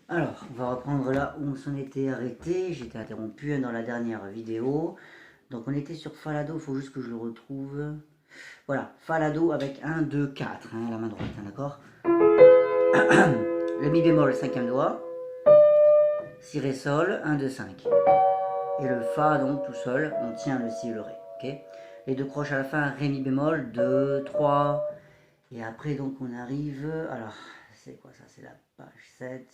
Alors, on va reprendre là où on s'en était arrêté. J'étais interrompu dans la dernière vidéo. Donc, on était sur Fa la Do, il faut juste que je le retrouve. Voilà, Fa la Do avec 1, 2, 4, la main droite, d'accord. Le Mi bémol, cinquième doigt. Si, Ré, Sol, 1, 2, 5. Et le Fa, donc, tout seul, on tient le Si et le Ré, ok. Les deux croches à la fin, Ré, Mi bémol, 2, 3. Et après, donc, on arrive. Alors, c'est quoi ça? C'est la page 7.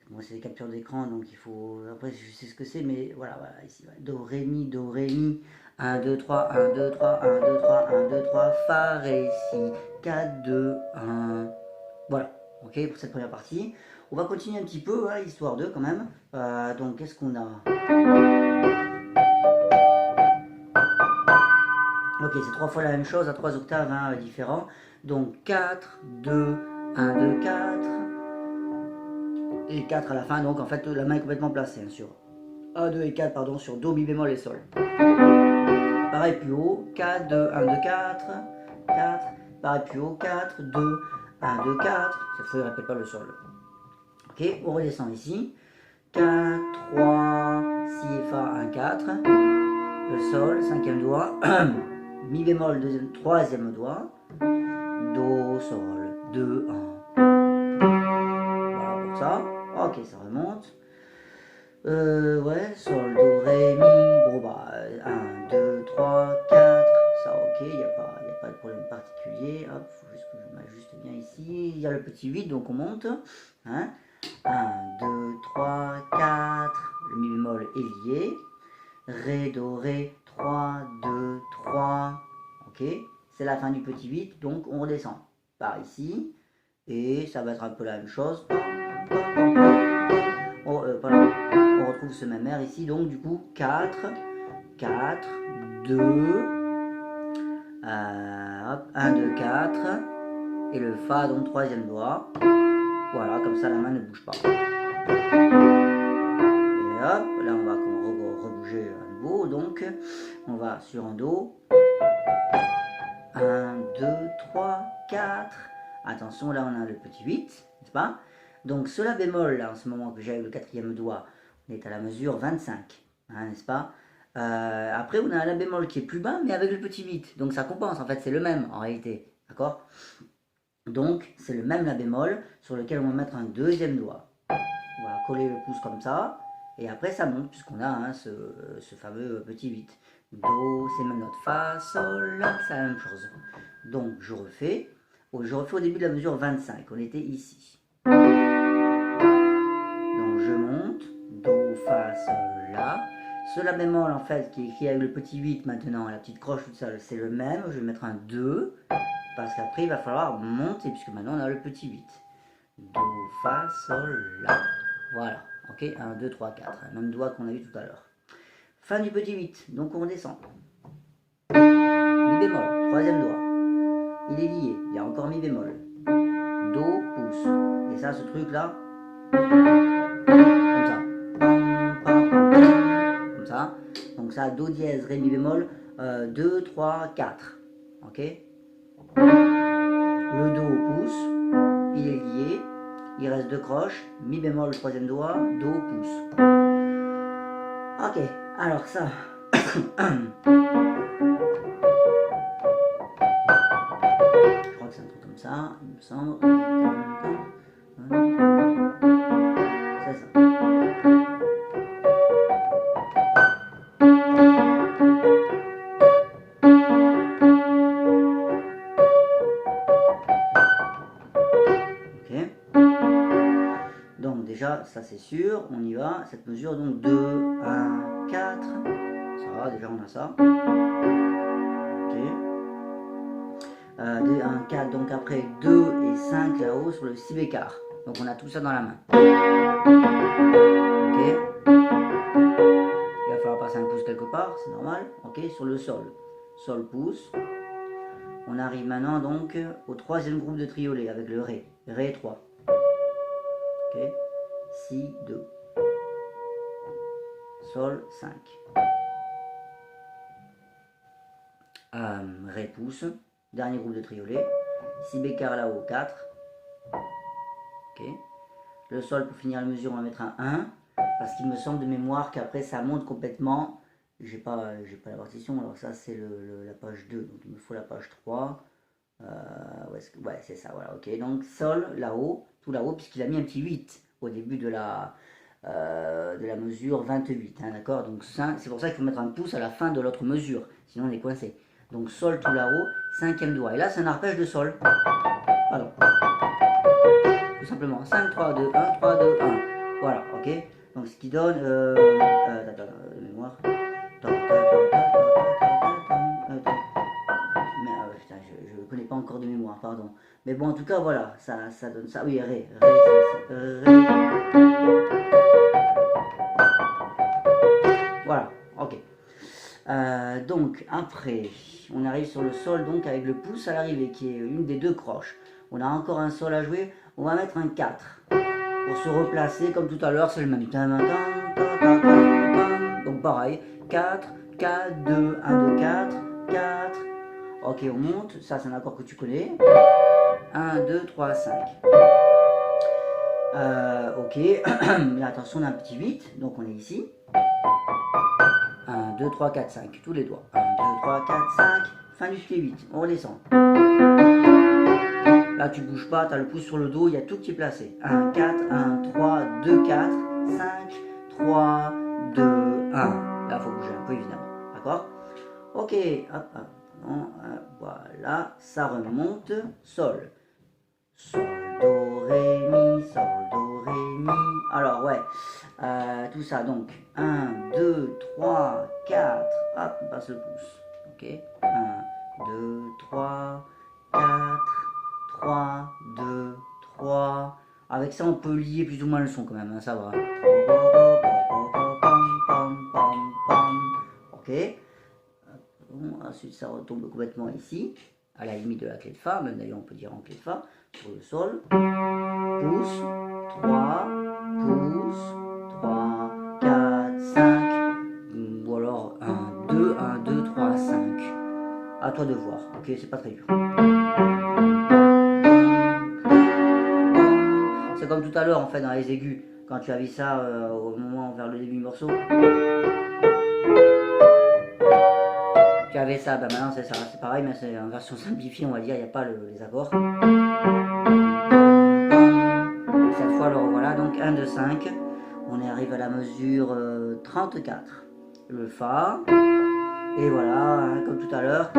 Moi, c'est des captures d'écran, donc il faut. Après, je sais ce que c'est, mais voilà, ici. Ouais. Do, ré, mi, do, ré, mi. 1, 2, 3, 1, 2, 3, 1, 2, 3, 1, 2, 3. Fa, ré, si. 4, 2, 1. Voilà, ok, pour cette première partie. On va continuer un petit peu, hein, histoire de quand même. Donc, qu'est-ce qu'on a? Ok, c'est trois fois la même chose à trois octaves différents. Donc, 4, 2, 1, 2, 4. Et 4 à la fin, donc en fait, la main est complètement placée hein, sur A, 2 et 4, pardon, sur Do, Mi bémol et Sol. Pareil plus haut, 4, 2, 1, 2, 4, 4, pareil plus haut, 4, 2, 1, 2, 4, cette fois il ne répète pas le Sol. Ok, on redescend ici, 4, 3, Si et Fa, 1, 4, le Sol, cinquième doigt, Mi bémol, deuxième, troisième doigt, Do, Sol, 2, 1. Voilà pour ça, ok, ça remonte. Ouais, Sol, Do, Ré, Mi, bon bah 1, 2, 3, 4, ça ok, il n'y a pas de problème particulier, hop, faut juste que je m'ajuste bien ici, il y a le petit 8, donc on monte, hein, 1, 2, 3, 4, le Mi bémol est lié, Ré, Do, Ré, 3, 2, 3, ok, c'est la fin du petit 8, donc on redescend par ici, et ça va être un peu la même chose, pardon. On retrouve ce même air ici, donc du coup 4, 4, 2, hop, 1, 2, 4, et le Fa, donc troisième doigt. Voilà, comme ça la main ne bouge pas. Et hop, là on va rebouger à nouveau, donc on va sur un Do. 1, 2, 3, 4. Attention, là on a le petit 8, n'est-ce pas? Donc ce La bémol, là en ce moment que j'ai avec le quatrième doigt, on est à la mesure 25, n'est-ce pas? Après on a un La bémol qui est plus bas, mais avec le petit 8, donc ça compense, en fait c'est le même en réalité, d'accord? Donc c'est le même La bémol sur lequel on va mettre un deuxième doigt. On va coller le pouce comme ça, et après ça monte, puisqu'on a ce fameux petit 8. Do, c'est même note. Fa, Sol, La, c'est la même chose. Donc je refais au début de la mesure 25, on était ici. Donc je monte, Do, Fa, Sol, La. Ce La bémol en fait qui est écrit avec le petit 8 maintenant, la petite croche toute seule, c'est le même, je vais mettre un 2, parce qu'après il va falloir monter, puisque maintenant on a le petit 8. Do, Fa, Sol, La. Voilà, ok, 1, 2, 3, 4, même doigt qu'on a eu tout à l'heure. Fin du petit 8, donc on redescend. Mi bémol, troisième doigt. Il est lié, il y a encore Mi bémol. Do, pouce. Et ça, ce truc-là, comme ça. Comme ça. Donc ça, Do dièse, Ré, Mi bémol, 2, 3, 4. Ok. Le Do, pouce, il est lié. Il reste deux croches, Mi bémol, troisième doigt, Do, pouce. Ok, alors ça. Je crois que c'est un truc comme ça, il me semble. C'est ça. Ok. Donc déjà, ça c'est sûr, on y va. Cette mesure, donc 2, 1, 4. Ça va, déjà on a ça. Ok. 2, 1, 4, donc après 2 et 5 là-haut sur le si bécard. Donc on a tout ça dans la main. Ok. Il va falloir passer un pouce quelque part, c'est normal. Ok, sur le sol. Sol, pouce. On arrive maintenant donc au troisième groupe de triolet avec le Ré. Ré 3. Ok. Si 2. Sol 5. Ré pouce. Dernier groupe de triolet. Si bécard là-haut 4. Ok. Le sol, pour finir la mesure, on va mettre un 1. Parce qu'il me semble de mémoire qu'après ça monte complètement. J'ai pas la partition, alors ça c'est la page 2, donc il me faut la page 3. Ouais, c'est ça, voilà, ok. Donc sol là-haut, tout là-haut, puisqu'il a mis un petit 8 au début de la mesure 28, hein, d'accord. Donc c'est pour ça qu'il faut mettre un pouce à la fin de l'autre mesure, sinon on est coincé. Donc sol tout là-haut, 5e doigt. Et là c'est un arpège de sol. Pardon. Tout simplement, 5, 3, 2, 1, 3, 2, 1. Voilà, ok. Donc ce qui donne, mémoire. Mais putain, je connais pas encore de mémoire, pardon. Mais bon, en tout cas, voilà, ça donne ça. Oui, ré. Voilà, ok. Donc après, on arrive sur le sol, donc avec le pouce à l'arrivée, qui est une des deux croches. On a encore un sol à jouer, on va mettre un 4. Pour se replacer, comme tout à l'heure, c'est le même. Donc pareil, 4, 4, 2, 1, 2, 4, 4. Ok, on monte, ça c'est un accord que tu connais. 1, 2, 3, 5. Ok, mais attention, on a un petit 8, donc on est ici. 1, 2, 3, 4, 5, tous les doigts. 1, 2, 3, 4, 5, fin du pied 8, on redescend. Là tu bouges pas, tu as le pouce sur le dos, il y a tout qui est placé. 1, 4, 1, 3, 2, 4, 5, 3, 2, 1. Là il faut bouger un peu évidemment, d'accord? Ok, hop, hop, non, voilà, ça remonte, sol. Sol, do, ré, mi, sol, do, ré, mi. Alors ouais, tout ça donc 1, 2, 3, 4, hop, on passe le pouce. Ok, 1, 2, 3, 4, 3, 2, 3. Avec ça on peut lier plus ou moins le son quand même, hein, ça va. Ok, ensuite ça retombe complètement ici, à la limite de la clé de Fa, même d'ailleurs on peut dire en clé de Fa, sur le sol. Pouce, 3, pouce, 3, 4, 5, ou alors 1, 2, 1, 2, 3, 5. À toi de voir, ok, c'est pas très dur. C'est comme tout à l'heure en fait dans les aigus, quand tu as vu ça au moment vers le début du morceau. Tu avais ça, ben maintenant c'est ça, c'est pareil, mais c'est en version simplifiée, on va dire, il n'y a pas les accords. Cette fois, alors voilà, donc 1, 2, 5, on arrive à la mesure 34. Le Fa, et voilà, hein, comme tout à l'heure,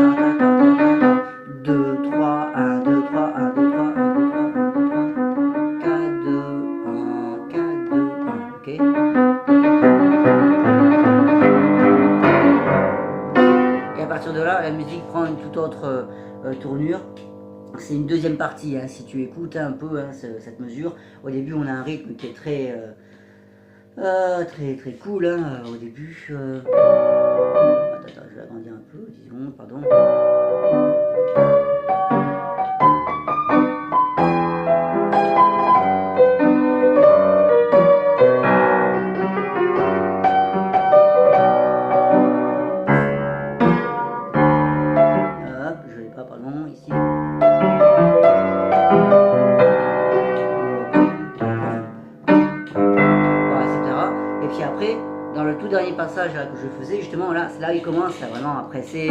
2, 3, 1, 2, 3, 1, 2, 3, 1, 2, 3, 1, 2, 3, 4, 2, 1, 4, 2, 1, ok. Et à partir de là, la musique prend une toute autre tournure. C'est une deuxième partie, hein, si tu écoutes un peu hein, cette mesure. Au début, on a un rythme qui est très cool hein, au début. Attends, je vais agrandir un peu, disons, pardon. Hop, je l'ai pas, pardon, ici. Et puis après, dans le tout dernier passage là, que je faisais, justement, là, c'est là où il commence, là, vraiment, après, c'est...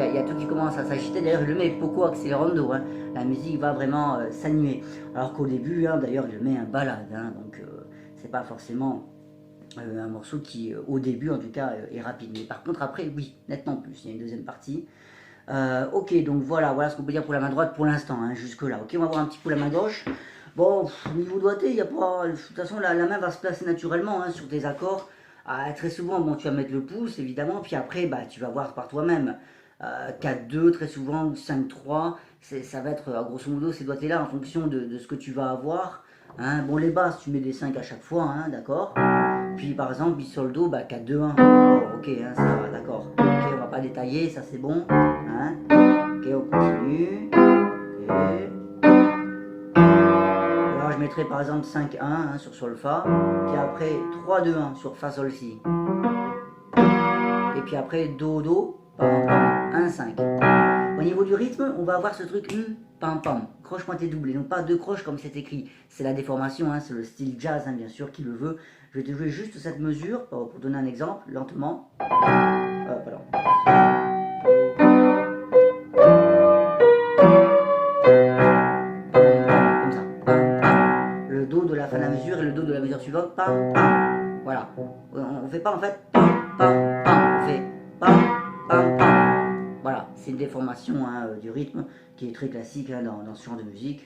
il y a tout qui commence à s'agiter, d'ailleurs, il le met poco accelerando, hein. La musique va vraiment s'animer. Alors qu'au début, hein, d'ailleurs, il le met un balade, hein, donc c'est pas forcément un morceau qui, au début, en tout cas, est rapide. Mais par contre, après, oui, nettement plus, il y a une deuxième partie. Ok, donc voilà ce qu'on peut dire pour la main droite pour l'instant, hein, jusque là. Ok, on va voir un petit peu la main gauche. Bon, au niveau doigté, il n'y a pas... De toute façon, la main va se placer naturellement hein, sur tes accords. Très souvent, bon, tu vas mettre le pouce, évidemment, puis après, bah, tu vas voir par toi-même. 4-2, très souvent, ou 5-3, ça va être, grosso modo, ces doigtés-là, en fonction de ce que tu vas avoir. Hein. Bon, les basses, tu mets des 5 à chaque fois, hein, d'accord. Puis, par exemple, mi-sol do, bah, 4-2-1. Oh, ok, hein, ça va, d'accord. Ok, on va pas détailler, ça c'est bon. Hein. Ok, on continue. Ok. Alors je mettrai par exemple 5-1 hein, sur sol fa, puis après 3-2-1 sur fa sol si, et puis après do do, 1-5. Au niveau du rythme, on va avoir ce truc pam, pam, croche pointée double, et non pas deux croches comme c'est écrit. C'est la déformation, hein, c'est le style jazz, hein, bien sûr, qui le veut. Je vais te jouer juste cette mesure, pour donner un exemple, lentement. Pardon. Comme ça. Le do de la fin de la mesure et le do de la mesure suivante, pam, pam. Voilà. On fait pas en fait pam, pam, pam. On fait pam, pam, pam. Voilà, c'est une déformation, hein, du rythme qui est très classique, hein, dans ce genre de musique.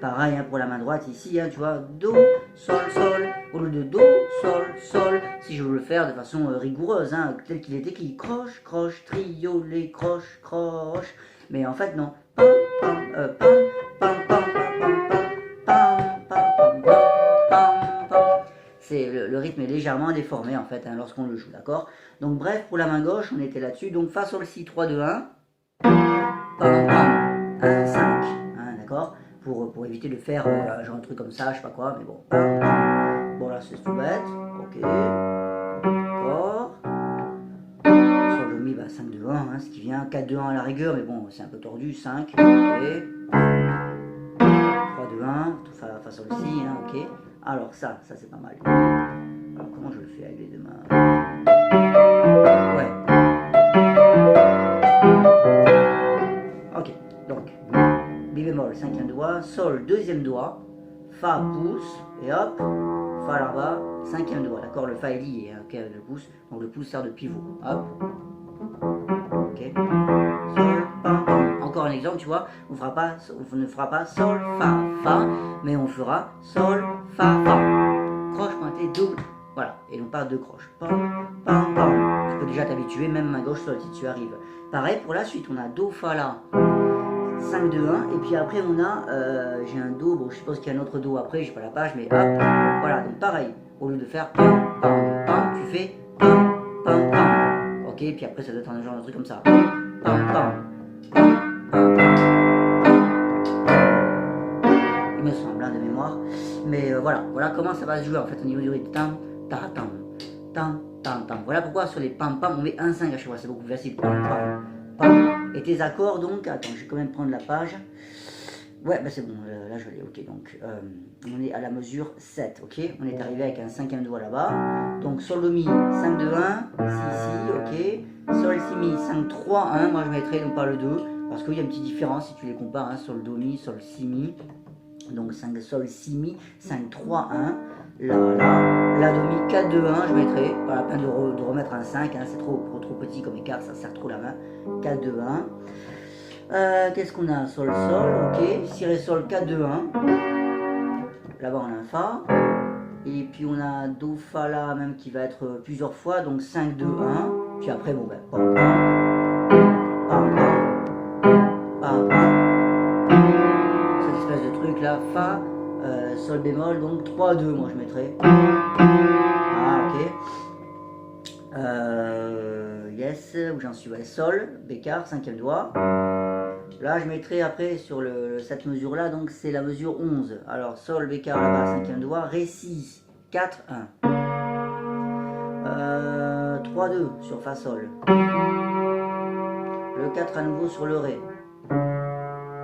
Pareil, hein, pour la main droite ici, hein, tu vois, do, sol, sol, au lieu de do, sol, sol. Si je veux le faire de façon rigoureuse, hein, tel qu'il est écrit, croche, croche, triolet, croche, croche. Mais en fait, non. Pam, pam, pam, pam, pam, pam, pam, pam, pam, pam, pam. C'est le rythme est légèrement déformé en fait, hein, lorsqu'on le joue, d'accord. Donc bref, pour la main gauche, on était là-dessus. Donc fa sol si 3 2 1. Pam, pam, 1 5, hein, d'accord. Pour éviter de faire genre un truc comme ça, je sais pas quoi, mais bon. Pam, pam. Bon là c'est tout bête, ok. D'accord. Sur le mi, bah 5 2 1, hein, ce qui vient 4 2 1 à la rigueur, mais bon c'est un peu tordu, 5, ok. 3 2 1, tout fa sol si, hein, ok. Alors ça c'est pas mal. Alors comment je le fais avec les deux mains? Ouais. Ok, donc mi bémol, cinquième doigt, sol, deuxième doigt, fa, pouce, et hop, fa là-bas, cinquième doigt, d'accord, le fa est lié, hein, okay, avec le pouce, donc le pouce sert de pivot, hop, ok, sol, pam, pam. Encore un exemple, tu vois, on ne fera pas sol, fa, fa, mais on fera sol, fa, fa, croche pointée double, voilà, et non pas deux croches, pam, pam, pam. Tu peux déjà t'habituer, même main gauche sol si tu arrives. Pareil pour la suite, on a do, fa, la, 5 2 1, et puis après on a j'ai un do, bon je suppose qu'il y a un autre do après, j'ai pas la page, mais hop, voilà, donc pareil, au lieu de faire pam pam pam, tu fais pam pam pam, ok, puis après ça doit être un genre de truc comme ça, pam pam pam pam pam pam. Il me semble, hein, de mémoire, mais voilà comment ça va se jouer en fait au niveau du rythme, tam ta tam tam tam tam. Voilà pourquoi sur les pam pam on met 1 5 à chaque fois, c'est beaucoup plus facile, pam pam pam. Et tes accords donc, attends, je vais quand même prendre la page. Ouais, bah c'est bon, là je l'ai, ok, donc on est à la mesure 7, ok. On est arrivé avec un cinquième doigt là-bas. Donc sol do mi, 5 2 1, si, ok. Sol si mi, 5 3 1, moi je mettrais non pas le 2, parce qu'il y a une petite différence si tu les compares, hein, sol do mi, sol si mi. Donc 5 sol si mi, 5 3 1. Là, la do mi 4 2 1, je mettrai, pas la peine de remettre un 5, hein, c'est trop petit comme écart, ça sert trop la main. 4 2 1. Qu'est-ce qu'on a? Sol sol, ok. Si ré sol 4 2 1. Là-bas on a un fa. Et puis on a do fa la même qui va être plusieurs fois, donc 5 2 1. Puis après bon ben pam pam pam pam pam. Cette espèce de truc là, fa, sol bémol, donc 3 2 moi je mettrais. Ah ok. Yes, où j'en suis, ouais, sol, bécard, cinquième doigt. Là, je mettrai après sur cette mesure-là, donc c'est la mesure 11. Alors, sol, bécard, là-bas, cinquième doigt, ré, si, 4, 1. 3, 2 sur fa, sol. Le 4 à nouveau sur le ré.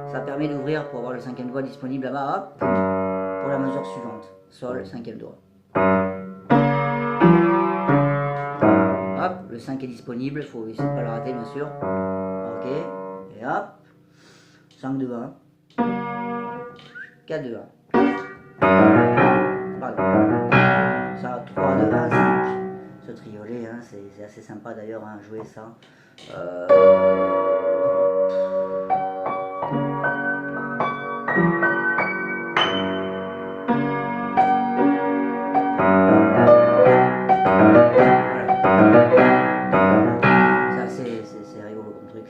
Ça permet d'ouvrir pour avoir le cinquième doigt disponible là-bas, hop, pour la mesure suivante. Sol, cinquième doigt. Hop, le 5 est disponible, il faut essayer de ne pas le rater bien sûr. Ok, et hop, 5 2 1, 4 2 1. Pardon. Ça, 3 2 1 5. Ce triolet, hein, c'est assez sympa d'ailleurs, hein, jouer ça. Ça c'est rigolo comme truc.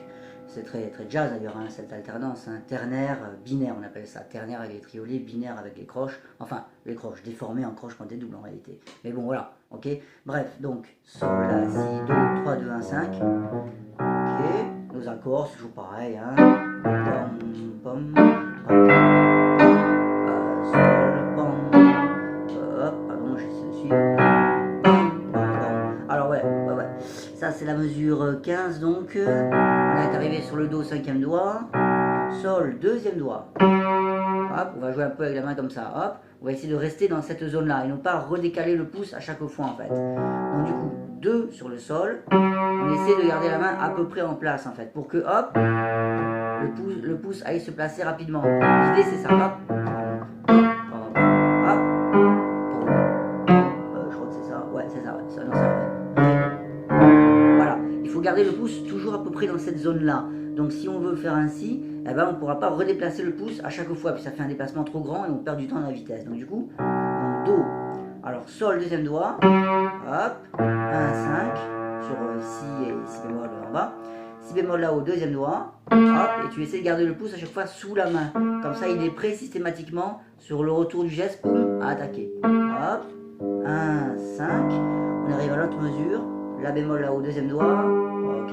C'est très jazz d'ailleurs, hein, cette alternance, hein, ternaire, binaire on appelle ça, ternaire avec les triolets, binaire avec les croches, enfin les croches déformées en croches pointées doubles en réalité. Mais bon voilà, ok. Bref, donc sol, la, si, do, 3 2 1 5. Ok, nos accords c'est toujours pareil, hein. Pom, pom, pom, sol, pom, pardon, j'ai celui-ci. Alors ouais, ça c'est la mesure 15 donc, on est arrivé sur le Do, 5e doigt, Sol, 2e doigt. Hop, on va jouer un peu avec la main comme ça, hop, on va essayer de rester dans cette zone là et non pas redécaler le pouce à chaque fois en fait. Donc du coup, 2 sur le Sol, on essaie de garder la main à peu près en place en fait, pour que hop, le pouce aille se placer rapidement. L'idée c'est ça, hop, hop, je crois que c'est ça, ouais c'est ça, ouais, ça, non, ça voilà, il faut garder le pouce toujours à peu près dans cette zone là. Donc si on veut faire ainsi, eh ben, on ne pourra pas redéplacer le pouce à chaque fois, puis ça fait un déplacement trop grand et on perd du temps dans la vitesse. Donc du coup, Do. Alors Sol, 2e doigt, hop, 1, 5, sur Si et Si bémol en bas, Si bémol là-haut, 2e doigt, hop, et tu essaies de garder le pouce à chaque fois sous la main. Comme ça, il est prêt systématiquement sur le retour du geste pour à attaquer. Hop, 1, 5, on arrive à l'autre mesure, La bémol là-haut, 2e doigt, ok.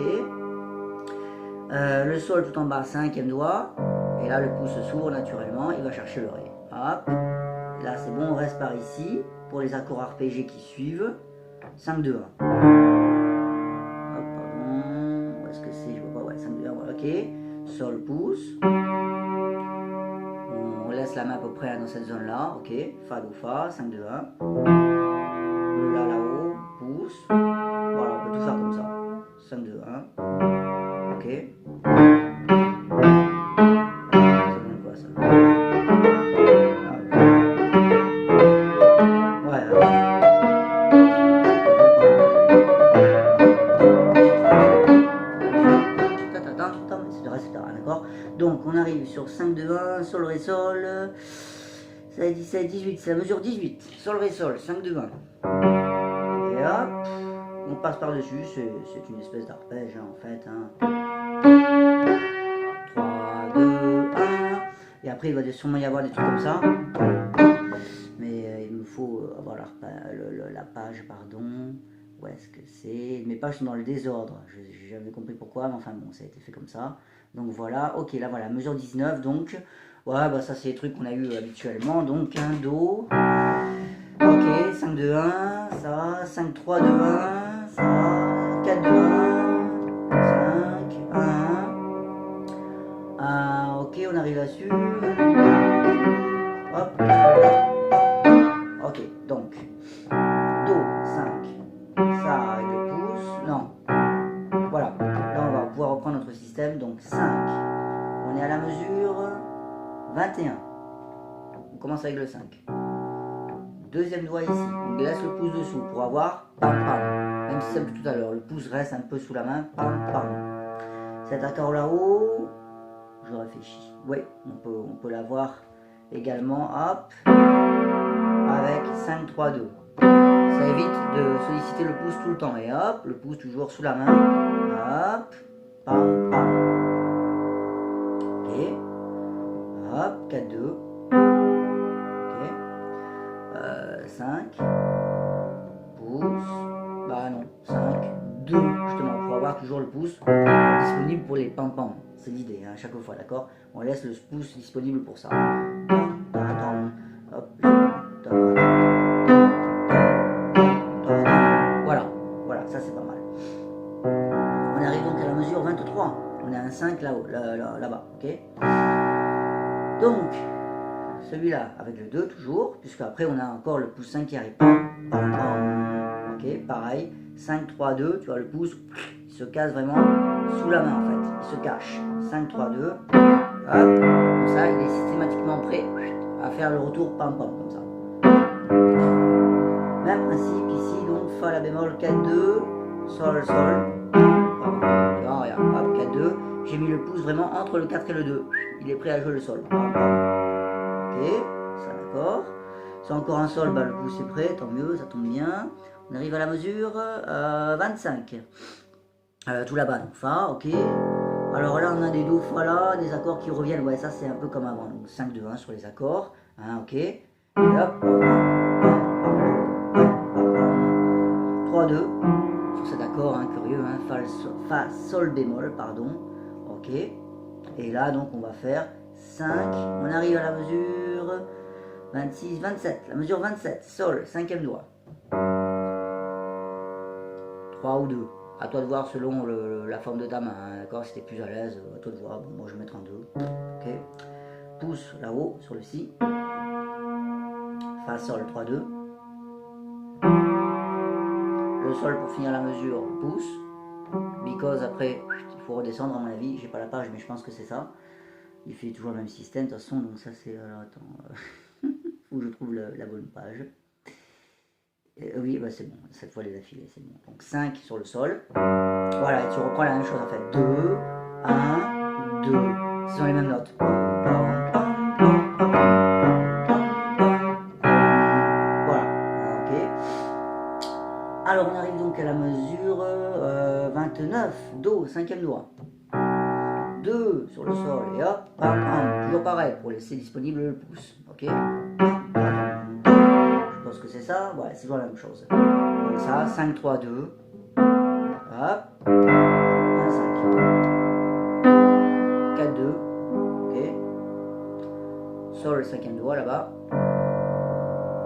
Le Sol tout en bas, 5e doigt, et là le pouce s'ouvre naturellement, il va chercher le Ré. Hop, là c'est bon, on reste par ici pour les accords arpégés qui suivent. 5, 2, 1. Hop, pardon, où est-ce que c'est? Je vois pas, ouais, 5, 2, 1, voilà, ok. Sol, pouce. On laisse la main à peu près dans cette zone là, ok. Fa, Do, Fa, 5, 2, 1. Le La là-haut, pouce. Voilà, on peut tout faire comme ça. 5, 2, 1. Ok. Donc on arrive sur 5, 2, 1, Sol, Ré, Sol, ça est 17, 18, c'est la mesure 18, Sol, Ré, Sol, 5, 2, 1. Et hop, on passe par-dessus, c'est une espèce d'arpège hein, en fait. Hein. 3, 2, 1, et après il va sûrement y avoir des trucs comme ça. Mais il me faut avoir la page, pardon. Où est-ce que c'est? Mes pages sont dans le désordre, j'ai jamais compris pourquoi, mais enfin bon, ça a été fait comme ça. Donc voilà, ok, là voilà, mesure 19, donc, ouais, bah ça c'est les trucs qu'on a eu habituellement, donc un Do, ok, 5, 2, 1, ça, 5, 3, 2, 1, ça, 4, 2, 1, 5, 1, ok, on arrive là-dessus, hop, ok, donc, Do, 5, ça avec le pouce, non, voilà, là on va pouvoir reprendre notre système, donc 5, on est à la mesure 21, on commence avec le 5, 2e doigt ici, on laisse le pouce dessous pour avoir pam pam, même système que tout à l'heure, le pouce reste un peu sous la main, pam pam, cet accord là-haut, je réfléchis, oui, on peut l'avoir également, hop, avec 5, 3, 2. Ça évite de solliciter le pouce tout le temps. Et hop, le pouce toujours sous la main. Hop, pam, pam. Ok. Hop, 4, 2. Ok. 5. Pouce. Bah non, 5, 2. Justement, pour avoir toujours le pouce disponible pour les pam, pam. C'est l'idée, hein, à chaque fois, d'accord? On laisse le pouce disponible pour ça. Hop. Voilà, ça c'est pas mal. On arrive donc à la mesure 23. On est à un 5 là-haut, là-bas, ok? Donc, celui-là avec le 2 toujours, puisque après on a encore le pouce 5 qui arrive. Ok, pareil, 5, 3, 2, tu vois le pouce, il se casse vraiment sous la main en fait, il se cache. 5, 3, 2, hop, comme ça il est systématiquement prêt à faire le retour pam pam comme ça. Même principe ici, donc Fa, La bémol, 4, 2, Sol, Sol, pam, pam, tu vois, regarde, hop, 4, 2, j'ai mis le pouce vraiment entre le 4 et le 2, il est prêt à jouer le Sol, pam, pam. Ok, ça d'accord. C'est encore un Sol, bah le pouce est prêt, tant mieux, ça tombe bien. On arrive à la mesure 25. Tout là-bas, donc Fa, ok. Alors là, on a des Do, Fa là, des accords qui reviennent. Ouais, ça c'est un peu comme avant. Donc 5, 2, 1 sur les accords. Hein, ok. Et hop, 3, 2. Sur cet accord, hein, curieux, hein, Fa, Sol bémol, pardon. Ok. Et là, donc, on va faire 5. On arrive à la mesure 26, 27. La mesure 27. Sol, 5e doigt. 3 ou 2. À toi de voir selon la forme de ta main, hein, d'accord? Si t'es plus à l'aise, à toi de voir. Bon, moi je vais mettre en 2. Ok. Pouce là-haut sur le si. Fa sol 3-2. Le sol pour finir la mesure, pouce. Because après, il faut redescendre à mon avis. J'ai pas la page, mais je pense que c'est ça. Il fait toujours le même système de toute façon, donc ça c'est. Alors attends, faut que je trouve la bonne page. Oui, bah c'est bon, cette fois les affilés, c'est bon. Donc 5 sur le sol. Voilà, et tu reprends la même chose en fait. 2, 1, 2. Ce sont les mêmes notes. Voilà, ok. Alors on arrive donc à la mesure 29, Do, cinquième doigt. 2 sur le sol et hop, pam, pam. Toujours pareil pour laisser disponible le pouce. Ok. Je pense que c'est ça. Ouais, c'est toujours la même chose. Donc ça, 5, 3, 2. Hop. 1, 5. 4, 2. Ok. Sol, le cinquième doigt là-bas.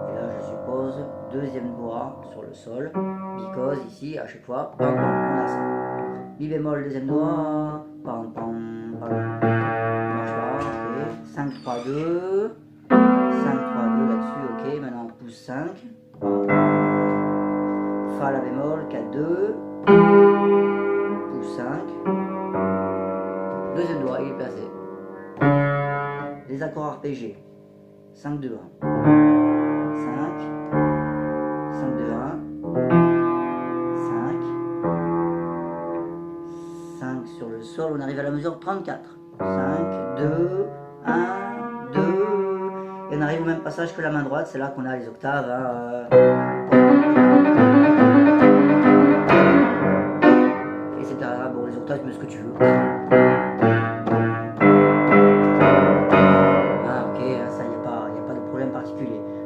Et là, je suppose, deuxième doigt sur le sol. Because ici, à chaque fois, pam, pam, on a ça. Mi bémol, deuxième doigt. Pam, pam, pam. Marche pas, ok. 5, 3, 2. 5, 3, 2 là-dessus, ok. Maintenant, on pousse 5. Fa, la bémol, 4, 2. Pouce 5. Deuxième doigt, il est placé. Les accords arpégés. 5, 2, 1. 5. 5, 2, 1. 5. 5 sur le sol. On arrive à la mesure 34. 5, 2, 1, 2. Et on arrive au même passage que la main droite. C'est là qu'on a les octaves. Etc. Bon, les octaves, tu mets ce que tu veux.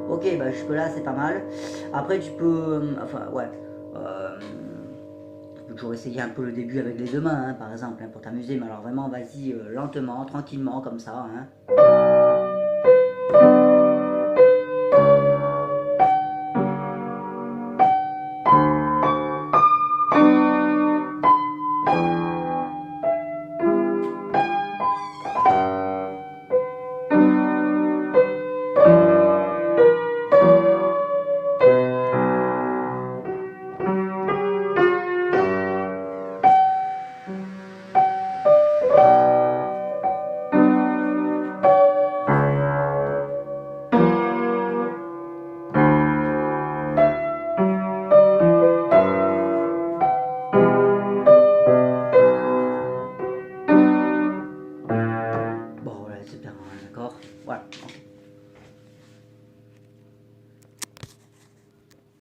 Ok, bah jusque là c'est pas mal. Après tu peux, enfin ouais, tu peux toujours essayer un peu le début avec les deux mains, hein, par exemple, hein, pour t'amuser. Mais alors vraiment, vas-y lentement, tranquillement, comme ça. Hein. Bon, voilà, etc. D'accord. Voilà. Okay.